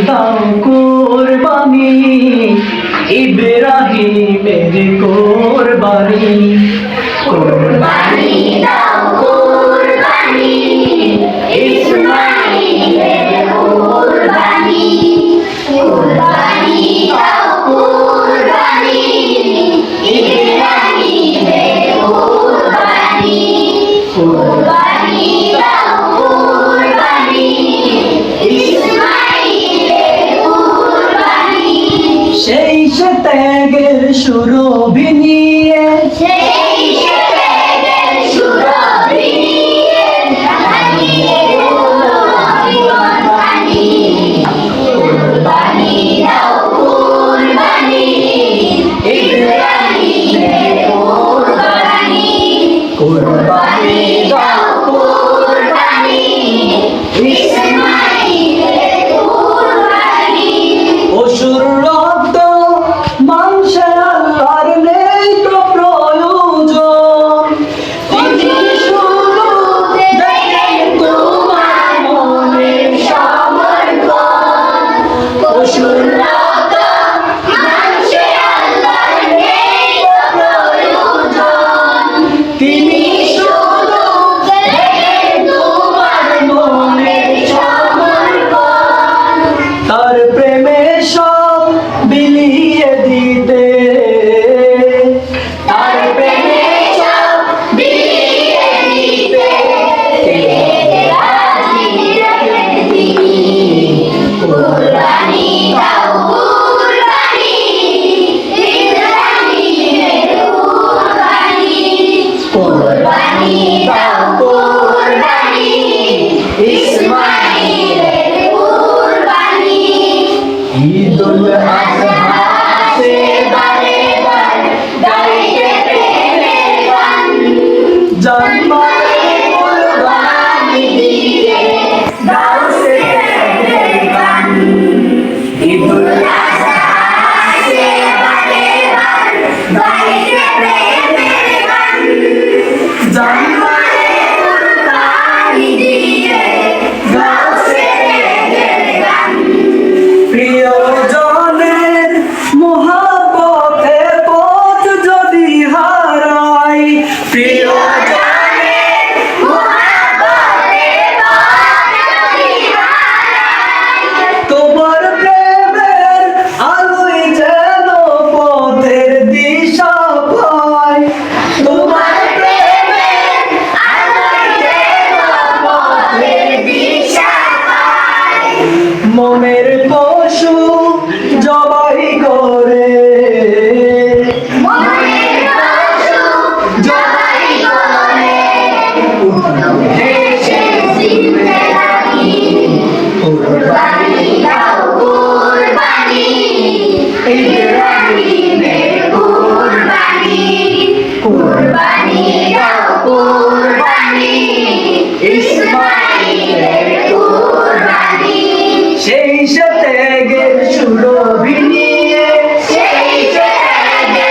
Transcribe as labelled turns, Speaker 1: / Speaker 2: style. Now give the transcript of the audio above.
Speaker 1: দাও কুরবানি ইব্রাহিমের কুরবানি
Speaker 2: কুরবানি দাও কুরবানি ইসমাঈলের কুরবানি কুরবানি দাও কুরবানি ইব্রাহিমের কুরবানি কুরবানি দাও কুরবানি ইসমাঈলের কুরবানি
Speaker 1: সেই সে ত্যাগের সুরভি নিয়ে
Speaker 2: সেই ত্যাগের সুরভি নিয়ে ঢালিয়ে কুরবানি কুরবানি দাও কুরবানি ইব্রাহিমের কুরবানি কুরবানি দাও কুরবানি ইসমাঈলের কুরবানি
Speaker 1: অসুর রক্ত মাংসে আল্লাহর নেই তো প্রয়োজন
Speaker 2: তিনি শুধু দেখেন তোমার মনের সমর্পণ পশুর রক্ত মাংসে আল্লাহর নেই তো প্রয়োজন তিনি শুধু দেখেন তোমার মনের সমর্পণ
Speaker 1: তার প্রেমে সব বিলিয়ে দিতে
Speaker 2: তার প্রেমে সব বিলিয়ে দিতে রাজি রাখেন তিনি কুরবানি দাও কুরবানি ইব্রাহিমের কুরবানি কুরবানি দাও কুরবানি ইসমাঈলের কুরবানি
Speaker 1: ঈদুল আজহা
Speaker 2: আসে বারে বার গাইতে প্রেমের গান
Speaker 1: জন্মালে
Speaker 2: কুরবানি দিয়ে গাও সে প্রেমের গান ঈদুল আজহা আসে বারে বার গাইতে প্রেমের গান জন্মালে কুরবানি দিয়ে গাও সে প্রেমের গান
Speaker 1: প্রিয়জনের মহাপথে পথ যদি হারাই
Speaker 2: প্রিয়জনের মহাপথে পথ যদি হারাই
Speaker 1: তোমার প্রেমের আলোয় যেন পথের দিশা পায়
Speaker 2: তোমার প্রেমের আলোয় যেন পথের দিশা পায়
Speaker 1: মনের পশু জবাই করে
Speaker 2: মনের পশু জবাই করে দেশে জিন্দেগানি কুরবানি দাও কুরবানি ইব্রাহিমের কুরবানি কুরবানি দাও কুরবানি